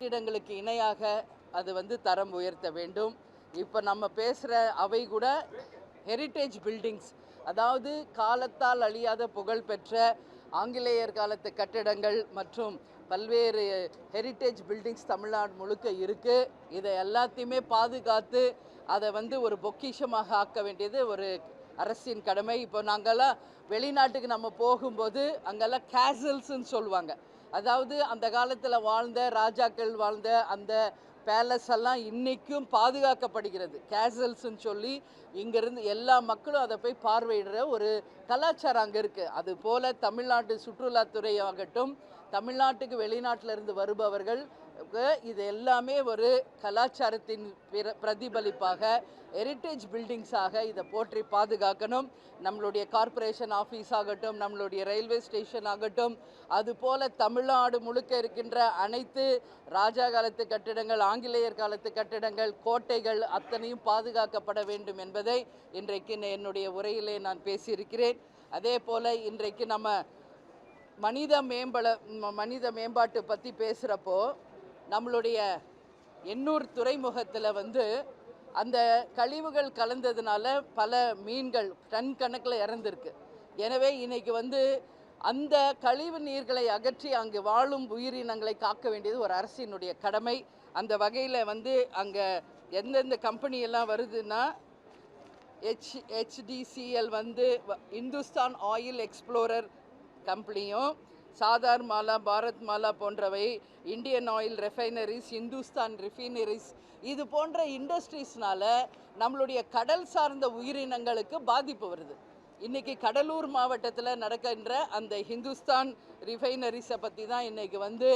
கட்டிடங்களுக்கு இணையாக அது வந்து தரம் உயர்த்த வேண்டும். இப்போ நம்ம பேசுகிற அவை கூட ஹெரிட்டேஜ் பில்டிங்ஸ், அதாவது காலத்தால் அழியாத புகழ்பெற்ற ஆங்கிலேயர் காலத்து கட்டிடங்கள் மற்றும் பல்வேறு ஹெரிட்டேஜ் பில்டிங்ஸ் தமிழ்நாடு முழுக்க இருக்குது. இதை எல்லாத்தையுமே பாதுகாத்து அதை வந்து ஒரு பொக்கிஷமாக ஆக்க வேண்டியது ஒரு அரசின் கடமை. இப்போ நாங்கள்லாம் வெளிநாட்டுக்கு நம்ம போகும்போது அங்கெல்லாம் கேசல்ஸ்ன்னு சொல்லுவாங்க. அதாவது அந்த காலத்தில் வாழ்ந்த ராஜாக்கள் வாழ்ந்த அந்த பேலஸ் எல்லாம் இன்றைக்கும் பாதுகாக்கப்படுகிறது. கேசல்ஸ்ன்னு சொல்லி இங்கேருந்து எல்லா மக்களும் அதை போய் பார்வையிடுற ஒரு கலாச்சாரம் அங்கே இருக்குது. அதுபோல் தமிழ்நாட்டு சுற்றுலாத்துறை ஆகட்டும், தமிழ்நாட்டுக்கு வெளிநாட்டிலிருந்து வருபவர்கள் இது எல்லாமே ஒரு கலாச்சாரத்தின் பிரதிபலிப்பாக ஹெரிட்டேஜ் பில்டிங்ஸாக இதை போற்றி பாதுகாக்கணும். நம்மளுடைய கார்ப்பரேஷன் ஆஃபீஸ் ஆகட்டும், நம்மளுடைய ரயில்வே ஸ்டேஷன் ஆகட்டும், அதுபோல் தமிழ்நாடு முழுக்க இருக்கின்ற அனைத்து ராஜா காலத்து கட்டிடங்கள், ஆங்கிலேயர் காலத்து கட்டிடங்கள், கோட்டைகள் அத்தனையும் பாதுகாக்கப்பட வேண்டும் என்பதை இன்றைக்கு என்னுடைய உரையிலே நான் பேசியிருக்கிறேன். அதே போல் இன்றைக்கு நம்ம மனித மேம்பாட்டு பற்றி பேசுகிறப்போ நம்மளுடைய எண்ணூர் துறைமுகத்தில் வந்து அந்த கழிவுகள் கலந்ததுனால பல மீன்கள் டன் கணக்கில் இறந்துருக்கு. எனவே இன்றைக்கி வந்து அந்த கழிவு நீர்களை அகற்றி அங்கு வாழும் உயிரினங்களை காக்க வேண்டியது ஒரு அரசினுடைய கடமை. அந்த வகையில் வந்து அங்கே எந்தெந்த கம்பெனியெல்லாம் வருதுன்னா HDCL வந்து இந்துஸ்தான் ஆயில் எக்ஸ்ப்ளோரர் கம்பெனியும், சாதார் மாலா, பாரத் மாலா போன்றவை, இந்தியன் ஆயில் ரெஃபைனரிஸ், இந்துஸ்தான் ரிஃபைனரிஸ், இது போன்ற இண்டஸ்ட்ரீஸ்னால நம்மளுடைய கடல் சார்ந்த உயிரினங்களுக்கு பாதிப்பு வருது. இன்றைக்கி கடலூர் மாவட்டத்தில் நடக்கின்ற அந்த ஹிந்துஸ்தான் ரிஃபைனரிஸை பற்றி தான் இன்றைக்கி வந்து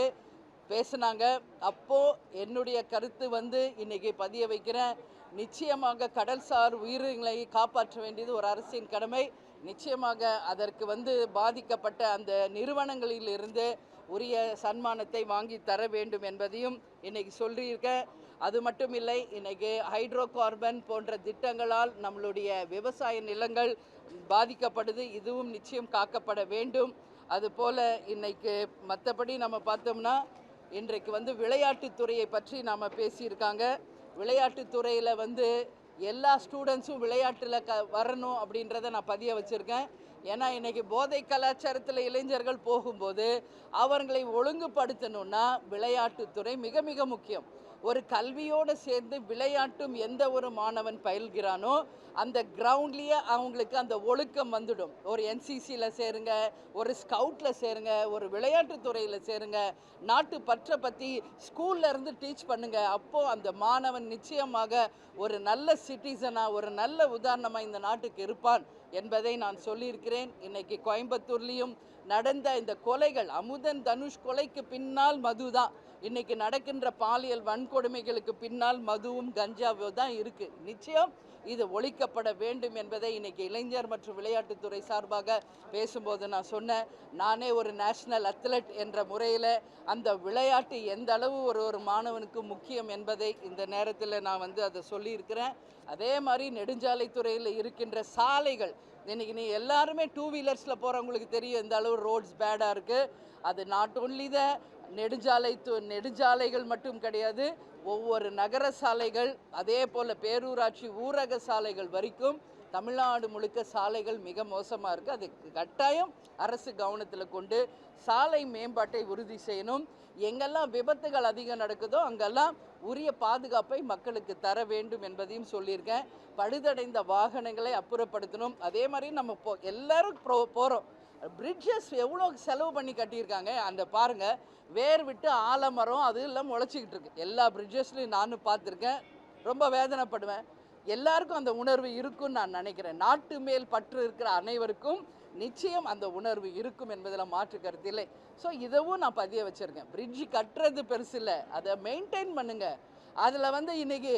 பேசுனாங்க. அப்போது என்னுடைய கருத்து வந்து இன்றைக்கி பதிய வைக்கிறேன். நிச்சயமாக கடல்சார் உயிரினங்களை காப்பாற்ற வேண்டியது ஒரு அரசின் கடமை. நிச்சயமாக அதற்கு வந்து பாதிக்கப்பட்ட அந்த நிறுவனங்களிலிருந்து உரிய சன்மானத்தை வாங்கி தர வேண்டும் என்பதையும் இன்றைக்கி சொல்லியிருக்கேன். அது மட்டும் இல்லை, இன்றைக்கி ஹைட்ரோ கார்பன் போன்ற திட்டங்களால் நம்மளுடைய விவசாய நிலங்கள் பாதிக்கப்படுது. இதுவும் நிச்சயம் காக்கப்பட வேண்டும். அதுபோல் இன்றைக்கு மற்றபடி நம்ம பார்த்தோம்னா இன்றைக்கு வந்து விளையாட்டுத்துறையை பற்றி நாம் பேசியிருக்காங்க. விளையாட்டுத்துறையில் வந்து எல்லா ஸ்டூடெண்ட்ஸும் விளையாட்டில் வரணும் அப்படின்றத நான் பதிய வச்சுருக்கேன். ஏன்னா இன்றைக்கி போதை கலாச்சாரத்தில் இளைஞர்கள் போகும்போது அவர்களை ஒழுங்குபடுத்தணுன்னா விளையாட்டுத்துறை மிக மிக முக்கியம். ஒரு கல்வியோடு சேர்ந்து விளையாட்டும் எந்த ஒரு மாணவன் பயில்கிறானோ அந்த கிரவுண்ட்லேயே அவங்களுக்கு அந்த ஒழுக்கம் வந்துடும். ஒரு NCCயில் சேருங்க, ஒரு ஸ்கவுட்டில் சேருங்க, ஒரு விளையாட்டுத்துறையில் சேருங்க, நாட்டு பற்றை பற்றி ஸ்கூல்ல இருந்து டீச் பண்ணுங்க. அப்போது அந்த மாணவன் நிச்சயமாக ஒரு நல்ல சிட்டிசனாக, ஒரு நல்ல உதாரணமாக இந்த நாட்டுக்கு இருப்பான் என்பதை நான் சொல்லியிருக்கிறேன். இன்றைக்கி கோயம்புத்தூர்லேயும் நடந்த இந்த கொலைகள், அமுதன் தனுஷ் கொலைக்கு பின்னால் மது தான். இன்றைக்கி நடக்கின்ற பாலியல் வன்கொடுமைகளுக்கு பின்னால் மதுவும் கஞ்சாவும் தான் இருக்குது. நிச்சயம் இது ஒழிக்கப்பட வேண்டும் என்பதை இன்றைக்கி இளைஞர் மற்றும் விளையாட்டுத்துறை சார்பாக பேசும்போது நான் சொன்னேன். நானே ஒரு நேஷ்னல் அத்லெட் என்ற முறையில் அந்த விளையாட்டு எந்த அளவு ஒரு மாணவனுக்கு முக்கியம் என்பதை இந்த நேரத்தில் நான் வந்து அதை சொல்லியிருக்கிறேன். அதே மாதிரி நெடுஞ்சாலைத்துறையில் இருக்கின்ற சாலைகள், இன்றைக்கி நீ எல்லாருமே 2 வீலர்ஸில் போகிறவங்களுக்கு தெரியும் எந்த அளவு ரோட்ஸ் பேடாக இருக்குது. அது நாட் ஒன்லி த நெடுஞ்சாலைகள் மட்டும் கிடையாது, ஒவ்வொரு நகர சாலைகள், அதே போல் பேரூராட்சி ஊரக சாலைகள் வரைக்கும் தமிழ்நாடு முழுக்க சாலைகள் மிக மோசமாக இருக்குது. அதுக்கு கட்டாயம் அரசு கவனத்தில் கொண்டு சாலை மேம்பாட்டை உறுதி செய்யணும். எங்கெல்லாம் விபத்துகள் அதிகம் நடக்குதோ அங்கெல்லாம் உரிய பாதுகாப்பை மக்களுக்கு தர வேண்டும் என்பதையும் சொல்லியிருக்கேன். பழுதடைந்த வாகனங்களை அப்புறப்படுத்தணும். அதே மாதிரி நம்ம எல்லாரும் போகிறோம், பிரிட்ஜஸ் எவ்வளோ செலவு பண்ணி கட்டியிருக்காங்க. அந்த பாருங்கள், வேர் விட்டு ஆலமரம் அது எல்லாம் முளைச்சிக்கிட்டு இருக்கு. எல்லா பிரிட்ஜஸ்லையும் நானும் பார்த்துருக்கேன். ரொம்ப வேதனைப்படுவேன். எல்லாருக்கும் அந்த உணர்வு இருக்குன்னு நான் நினைக்கிறேன். நாட்டு மேல் பற்று இருக்கிற அனைவருக்கும் நிச்சயம் அந்த உணர்வு இருக்கும் என்பதில் மாற்று கருத்து இல்லை. ஸோ இதவும் நான் பதிய வச்சுருக்கேன். பிரிட்ஜ் கட்டுறது பெருசு இல்லை, அதை மெயின்டைன் பண்ணுங்கள். அதில் வந்து இன்றைக்கி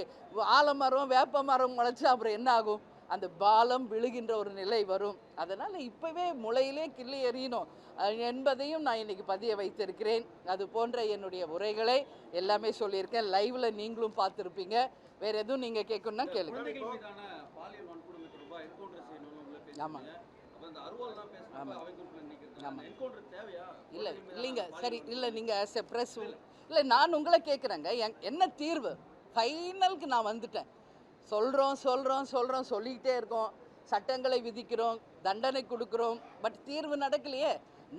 ஆலமரம் வேப்ப மரம் முளைச்சி அப்புறம் என்ன ஆகும்? அந்த பாலம் விழுகின்ற ஒரு நிலை வரும். அதனால் இப்போவே முளையிலே கிள்ளி எறியணும் என்பதையும் நான் இன்றைக்கி பதிய வைத்திருக்கிறேன். அது போன்ற என்னுடைய உரைகளை எல்லாமே சொல்லியிருக்கேன். லைவில் நீங்களும் பார்த்துருப்பீங்க. வேறு எதுவும் நீங்கள் கேட்கணுன்னா கேளுங்க. ஆமாம் ஆமாம் இல்லை இல்லைங்க, சரி இல்லை, நீங்கள் ஆஸ் எ ப்ரெஸ் இல்லை, நான் உங்களை கேட்குறேங்க, என்ன தீர்வு? ஃபைனலுக்கு நான் வந்துட்டேன். சொல்கிறோம் சொல்லிக்கிட்டே இருக்கோம், சட்டங்களை விதிக்கிறோம், தண்டனை கொடுக்குறோம், பட் தீர்வு நடக்கலையே.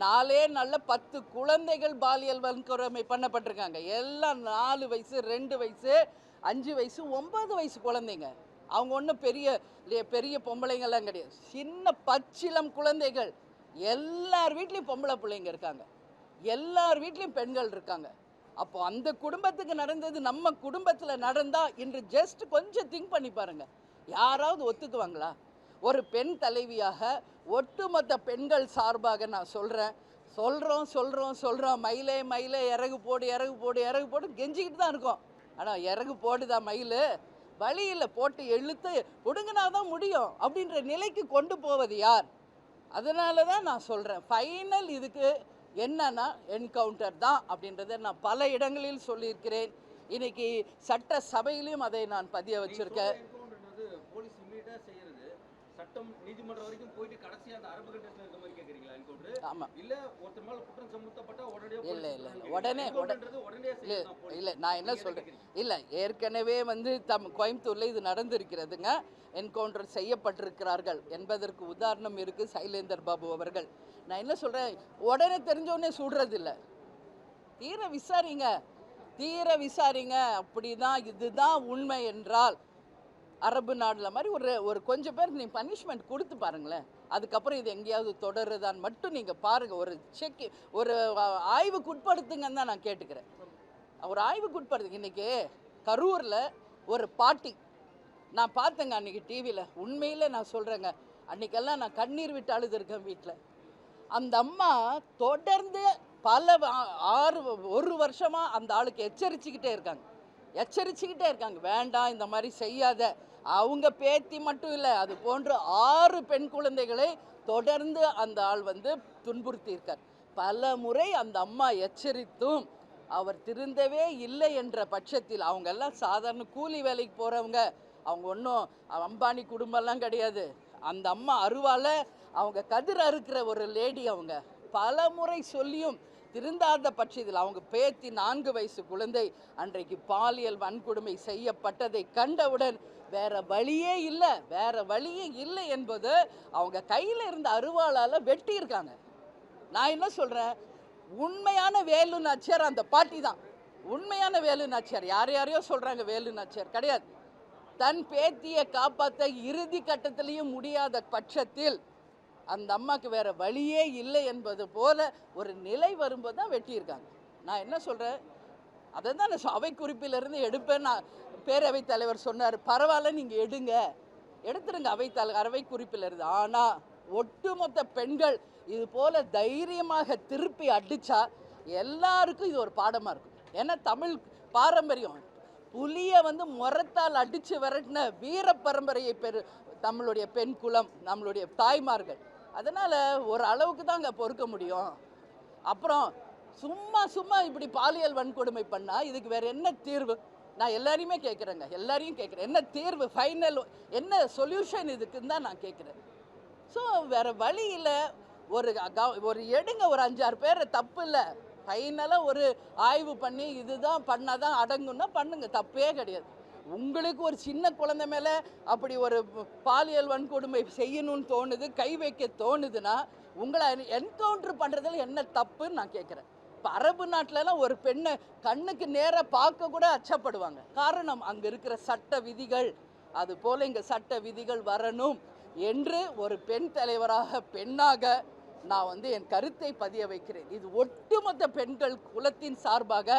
4 நாளில் 10 குழந்தைகள் பாலியல் வன்கொடுமை பண்ணப்பட்டிருக்காங்க. எல்லாம் 4 வயசு, 2 வயசு, 5 வயசு, 9 வயசு குழந்தைங்க. அவங்க ஒன்றும் பெரிய பொம்பளைங்கள்லாம் கிடையாது, சின்ன பச்சிளம் குழந்தைகள். எல்லார் வீட்லேயும் பொம்பளை பிள்ளைங்க இருக்காங்க, எல்லார் வீட்லேயும் பெண்கள் இருக்காங்க. அப்போ அந்த குடும்பத்துக்கு நடந்தது நம்ம குடும்பத்தில் நடந்தால் இன்று ஜஸ்ட் கொஞ்சம் திங்க் பண்ணி பாருங்க, யாராவது ஒத்துக்குவாங்களா? ஒரு பெண் தலைவியாக ஒட்டுமொத்த பெண்கள் சார்பாக நான் சொல்கிறோம், மயிலே இறகு போடு கெஞ்சிக்கிட்டு தான் இருக்கோம். ஆனால் இறகு போடுதா மயில்? வழியில் போட்டு இழுத்து ஒடுங்கினா தான் முடியும் அப்படின்ற நிலைக்கு கொண்டு போவது யார்? அதனால தான் நான் சொல்கிறேன், ஃபைனல் இதுக்கு என்னன்னா என்கவுண்டர் தான் அப்படின்றத நான் பல இடங்களில் சொல்லியிருக்கிறேன். இன்னைக்கு சட்ட சபையிலையும் அதை நான் பதிய வச்சிருக்கேன். சட்டம் நீதிமன்றம் வரைக்கும் போயிட்டு கடைசியா அந்த அரபு கண்டத்துல இருக்க மாதிரி கேக்குறீங்களா என்கவுண்டர்? ஆமா, இல்ல ஒருத்தர் மேல குற்றம் சுமத்தப்பட்டா இல்ல நான் என்ன சொல்றேன், இல்ல ஏற்கனவே வந்து கோயம்புத்தூர்ல இது நடந்திருக்கிறதுங்க, என்கவுண்டர் செய்யப்பட்டிருக்கிறார்கள் என்பதற்கு உதாரணம் இருக்கு சைலேந்தர் பாபு அவர்கள். நான் என்ன சொல்றேன், உடனே தெரிஞ்சோடனே சுடுறது இல்லை, தீர விசாரிங்க. அப்படிதான் இதுதான் உண்மை என்றால் அரபு நாடுல மாதிரி ஒரு கொஞ்சம் பேர் நீ பனிஷ்மெண்ட் கொடுத்து பாருங்களேன், அதுக்கப்புறம் இது எங்கேயாவது தொடருதான்னு மட்டும் நீங்கள் பாருங்கள். ஒரு ஆய்வுக்கு உட்படுத்துங்கன்னு தான் நான் கேட்டுக்கிறேன். ஒரு ஆய்வுக்கு உட்படுத்துங்க. இன்றைக்கி கரூரில் ஒரு பாட்டி நான் பார்த்தேங்க அன்றைக்கி டிவியில், உண்மையில் நான் சொல்கிறேங்க, அன்றைக்கெல்லாம் நான் கண்ணீர் விட்டு அழுதுருக்கேன் வீட்டில். அந்த அம்மா தொடர்ந்து ஒரு வருஷமாக அந்த ஆளுக்கு எச்சரிச்சுக்கிட்டே இருக்காங்க, வேண்டாம் இந்த மாதிரி செய்யாத. அவங்க பேத்தி மட்டும் இல்லை, அது போன்று 6 பெண் குழந்தைகளை தொடர்ந்து அந்த ஆள் வந்து துன்புறுத்தியிருக்கார். பல முறை அந்த அம்மா எச்சரித்தும் அவர் திருந்தவே இல்லை என்ற பட்சத்தில், அவங்கெல்லாம் சாதாரண கூலி வேலைக்கு போகிறவங்க, அவங்க ஒன்றும் அம்பானி குடும்பம்லாம் கிடையாது. அந்த அம்மா அருவால் அவங்க கதிர் அறுக்கிற ஒரு லேடி. அவங்க பல முறை சொல்லியும் திருந்தாத பட்சத்தில் அவங்க பேத்தி 4 வயசு குழந்தை அன்றைக்கு பாலியல் வன்கொடுமை செய்யப்பட்டதை கண்டவுடன் வேற வழியே இல்லை என்பது அவங்க கையில் இருந்த அருவாளால் வெட்டியிருக்காங்க. நான் என்ன சொல்கிறேன், உண்மையான வேலு நாச்சியார் அந்த பாட்டி தான், உண்மையான வேலு நாச்சியார். யாரையோ சொல்கிறாங்க, வேலு நாச்சியார் கிடையாது. தன் பேத்தியை காப்பாற்ற இறுதி கட்டத்திலையும் முடியாத பட்சத்தில் அந்த அம்மாவுக்கு வேற வழியே இல்லை என்பது போல ஒரு நிலை வரும்போது தான் வெட்டியிருக்காங்க. நான் என்ன சொல்கிறேன், அதை தான் நான் அவை குறிப்பிலிருந்து எடுப்பேன். நான் பேரவைத் தலைவர் சொன்னார், பரவாயில்ல நீங்கள் எடுத்துருங்க அவை குறிப்பிலிருந்து. ஆனால் ஒட்டுமொத்த பெண்கள் இது போல தைரியமாக திருப்பி அடித்தா எல்லாருக்கும் இது ஒரு பாடமாக இருக்கும். ஏன்னா தமிழ் பாரம்பரியம், புலியை வந்து முரத்தால் அடித்து விரட்டின வீர பரம்பரையை நம்மளுடைய பெண் குலம், நம்மளுடைய தாய்மார்கள். அதனால் ஒரு அளவுக்கு தான் அங்கே பொறுக்க முடியும். அப்புறம் சும்மா இப்படி பாலியல் வன்கொடுமை பண்ணால் இதுக்கு வேறு என்ன தீர்வு? நான் எல்லாரையும் கேட்குறேன், என்ன தீர்வு, ஃபைனல் என்ன சொல்யூஷன் இதுக்குன்னு தான் நான் கேட்குறேன். ஸோ வேறு வழி இல்லை. ஒரு எடுங்க, ஒரு 5-6 பேர் தப்பு இல்லை, ஃபைனலாக ஒரு ஆய்வு பண்ணி இதுதான் பண்ணால் தான் அடங்குன்னா பண்ணுங்க, தப்பே கிடையாது. உங்களுக்கு ஒரு சின்ன குழந்தை மேலே அப்படி ஒரு பாலியல் வன்கொடுமை செய்யணும்னு தோணுது, கை வைக்க தோணுதுன்னா உங்களை என்கவுண்டர் பண்ணுறதுல என்ன தப்புன்னு நான் கேட்குறேன். இப்போ அரபு நாட்டிலலாம் ஒரு பெண்ணை கண்ணுக்கு நேராக பார்க்க கூட அச்சப்படுவாங்க. காரணம் அங்கே இருக்கிற சட்ட விதிகள். அதுபோல் இங்கே சட்ட விதிகள் வரணும் என்று ஒரு பெண் தலைவராக, பெண்ணாக நான் வந்து என் கருத்தை பதிய வைக்கிறேன். இது ஒட்டுமொத்த பெண்கள் குலத்தின் சார்பாக,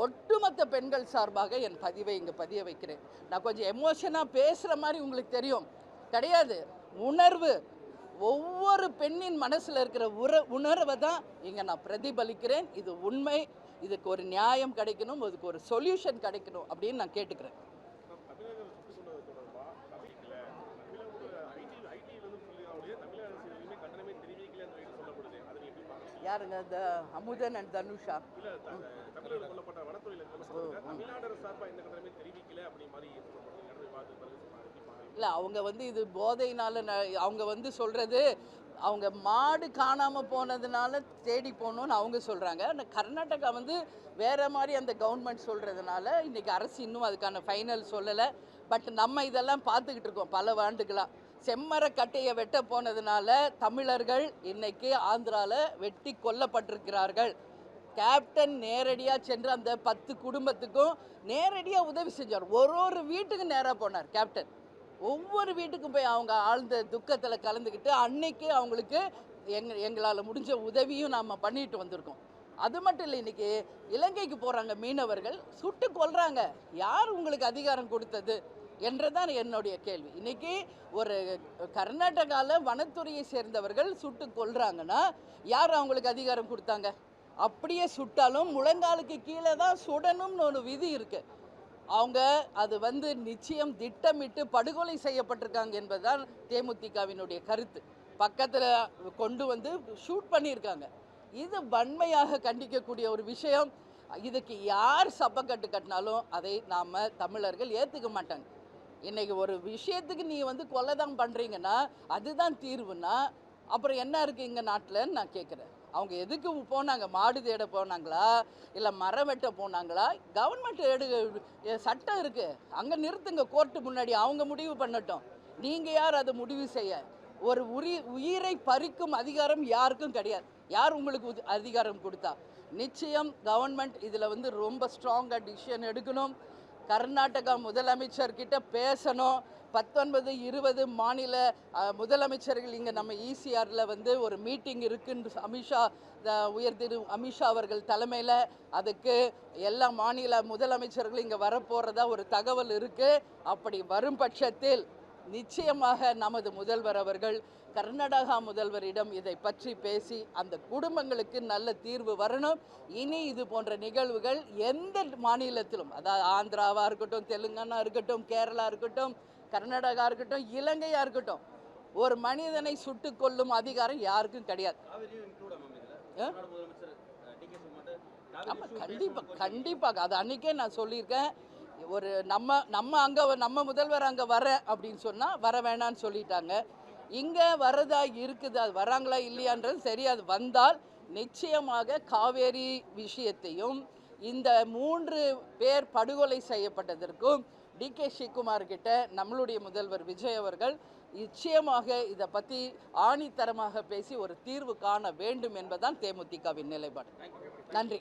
ஒட்டுமொத்த பெண்கள் சார்பாக என் பதிவை இங்கே பதிய வைக்கிறேன். நான் கொஞ்சம் எமோஷனாக பேசுகிற மாதிரி உங்களுக்கு தெரியும், கிடையாது. உணர்வு, ஒவ்வொரு பெண்ணின் மனசில் இருக்கிற உணர்வை தான் இங்கே நான் பிரதிபலிக்கிறேன். இது உண்மை, இதுக்கு ஒரு நியாயம் கிடைக்கணும், இதுக்கு ஒரு சொல்யூஷன் கிடைக்கணும் அப்படின்னு நான் கேட்டுக்கிறேன். யாருங்க? இந்த அமுதன் அண்ட் தனுஷா இல்லை, அவங்க வந்து இது போதையினால் அவங்க வந்து சொல்கிறது அவங்க மாடு காணாமல் போனதுனால தேடி போகணுன்னு அவங்க சொல்கிறாங்க. ஆனால் கர்நாடகா வந்து வேறு மாதிரி அந்த கவர்மெண்ட் சொல்கிறதுனால இன்றைக்கி அரசு இன்னும் அதுக்கான ஃபைனல் சொல்லலை. பட் நம்ம இதெல்லாம் பார்த்துக்கிட்டு இருக்கோம் பல ஆண்டுகளாக. செம்மரக்கட்டையை வெட்ட போனதுனால தமிழர்கள் இன்னைக்கு ஆந்திராவில் வெட்டி கொல்லப்பட்டிருக்கிறார்கள். கேப்டன் நேரடியாக சென்று அந்த 10 குடும்பத்துக்கும் நேரடியாக உதவி செஞ்சார். ஒரு வீட்டுக்கும் நேராக போனார் கேப்டன். ஒவ்வொரு வீட்டுக்கும் போய் அவங்க ஆழ்ந்த துக்கத்தில் கலந்துக்கிட்டு அன்னைக்கு அவங்களுக்கு எங்களால் முடிஞ்ச உதவியும் நாம் பண்ணிட்டு வந்திருக்கோம். அது மட்டும் இல்லை, இன்றைக்கி இலங்கைக்கு போகிறாங்க மீனவர்கள், சுட்டு கொல்றாங்க. யார் உங்களுக்கு அதிகாரம் கொடுத்தது என்றதான் என்னுடைய கேள்வி. இன்றைக்கி ஒரு கர்நாடகாவில் வனத்துறையை சேர்ந்தவர்கள் சுட்டு கொல்றாங்கன்னா யார் அவங்களுக்கு அதிகாரம் கொடுத்தாங்க? அப்படியே சுட்டாலும் முழங்காலுக்கு கீழே தான் சுடணும்னு ஒரு விதி இருக்குது. அவங்க அது வந்து நிச்சயம் திட்டமிட்டு படுகொலை செய்யப்பட்டிருக்காங்க என்பதுதான் தேமுதிகவினுடைய கருத்து. பக்கத்தில் கொண்டு வந்து ஷூட் பண்ணியிருக்காங்க. இது வன்மையாக கண்டிக்கக்கூடிய ஒரு விஷயம். இதுக்கு யார் சப்பக்கட்டு கட்டினாலும் அதை நாம் தமிழர்கள் ஏற்றுக்க மாட்டாங்க. இன்றைக்கி ஒரு விஷயத்துக்கு நீ வந்து கொலை தான் பண்ணுறீங்கன்னா அதுதான் தீர்வுன்னா அப்புறம் என்ன இருக்குது இங்கே நாட்டில்ன்னு நான் கேட்குறேன். அவங்க எதுக்கு போனாங்க? மாடு தேட போனாங்களா, இல்லை மரம் வெட்ட போனாங்களா? கவர்மெண்ட் சட்டம் இருக்குது, அங்கே நிறுத்துங்க, கோர்ட்டு முன்னாடி அவங்க முடிவு பண்ணட்டும். நீங்கள் யார் அதை முடிவு செய்ய? ஒரு உயிரை பறிக்கும் அதிகாரம் யாருக்கும் கிடையாது. யார் உங்களுக்கு அதிகாரம் கொடுத்தா? நிச்சயம் கவர்மெண்ட் இதில் வந்து ரொம்ப ஸ்ட்ராங்காக டிசிஷன் எடுக்கணும். கர்நாடகா முதலமைச்சர்கிட்ட பேசணும். 19, 20 மாநில முதலமைச்சர்கள் இங்கே நம்ம ஈசிஆரில் வந்து ஒரு மீட்டிங் இருக்குன்னு உயர் திரு அமித்ஷா அவர்கள் தலைமையில் அதுக்கு எல்லா மாநில முதலமைச்சர்களும் இங்கே வரப்போகிறதா ஒரு தகவல் இருக்குது. அப்படி வரும் பட்சத்தில் நிச்சயமாக நமது முதல்வர் அவர்கள் கர்நாடகா முதல்வரிடம் இதை பற்றி பேசி அந்த குடும்பங்களுக்கு நல்ல தீர்வு வரணும். இனி இது போன்ற நிகழ்வுகள் எந்த மாநிலத்திலும், அதாவது ஆந்திராவாக இருக்கட்டும், தெலுங்கானா இருக்கட்டும், கேரளா இருக்கட்டும், கர்நாடகா இருக்கட்டும், இலங்கையாக இருக்கட்டும், ஒரு மனிதனை சுட்டு கொல்லும் அதிகாரம் யாருக்கும் கிடையாது. ஆமாம், கண்டிப்பாக அது அன்றைக்கே நான் சொல்லியிருக்கேன். ஒரு நம்ம முதல்வர் அங்கே வர அப்படின்னு சொன்னால் வர வேணான்னு சொல்லிட்டாங்க. இங்கே வரதா இருக்குது, அது வராங்களா இல்லையான்றது சரி. அது வந்தால் நிச்சயமாக காவேரி விஷயத்தையும் இந்த 3 பேர் படுகொலை செய்யப்பட்டதற்கும் DK சிவகுமார் கிட்ட நம்மளுடைய முதல்வர் விஜய் அவர்கள் நிச்சயமாக இதை பற்றி ஆணித்தரமாக பேசி ஒரு தீர்வு காண வேண்டும் என்பதுதான் தேமுதிகவின் நிலைப்பாடு. நன்றி.